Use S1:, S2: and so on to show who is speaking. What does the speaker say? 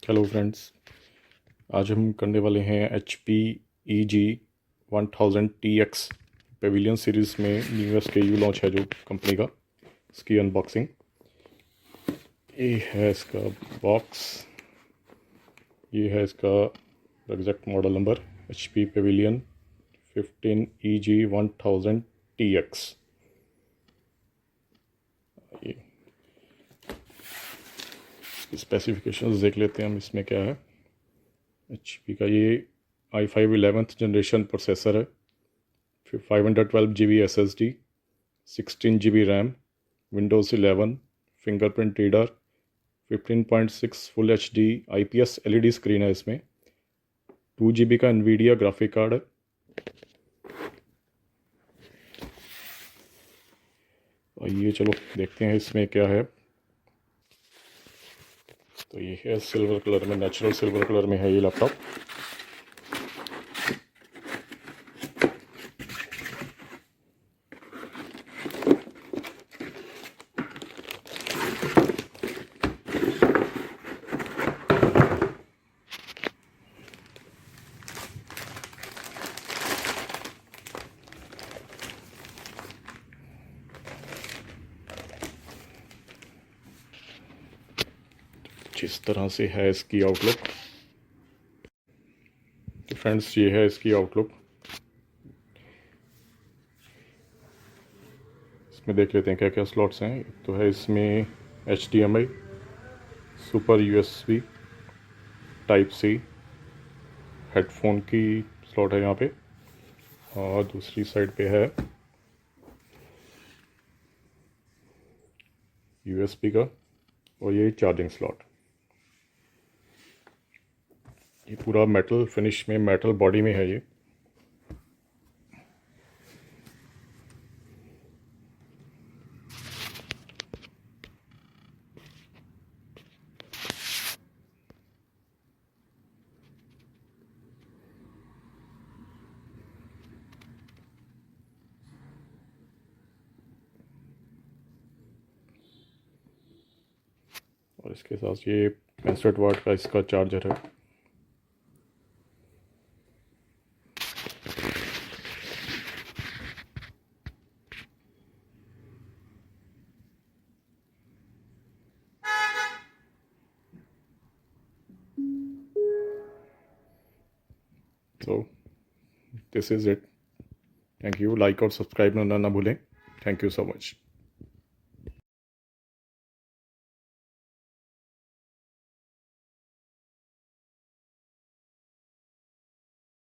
S1: Hello friends, आज हम करने वाले हैं HP EG1000TX पेविलियन सीरीज़ में न्यू SKU लॉन्च है जो कंपनी का, इसकी अनबॉक्सिंग। ये है इसका बॉक्स, ये है इसका exact model number HP Pavilion 15-EG1000TX। ये स्पेसिफिकेशंस देख लेते हैं हम, इसमें क्या है। HP का ये i5 11th जनरेशन प्रोसेसर है, फिर 512 GB SSD, 16 GB RAM, Windows 11, fingerprint reader, 15.6 full HD IPS LED screen है इसमें, 2 GB का NVIDIA ग्राफिक कार्ड है। और ये चलो देखते हैं इसमें क्या है। तो ये है सिल्वर कलर में, नेचुरल सिल्वर कलर में है ये लैपटॉप। जिस तरह से है इसकी आउटलुक, तो फ्रेंड्स ये है इसकी आउटलुक। इसमें देख लेते हैं क्या क्या स्लॉट्स हैं। तो है इसमें HDMI, super USB, type C, headphone की स्लॉट है यहाँ पे, और दूसरी साइड पे है USB का, और ये चार्जिंग स्लॉट। ये पूरा मेटल फिनिश में, मेटल बॉडी में है ये। और इसके साथ ये 65 वाट का इसका चार्जर है। So this is it. Thank you. Like और सब्सक्राइब करना ना भूलें। Thank you so much.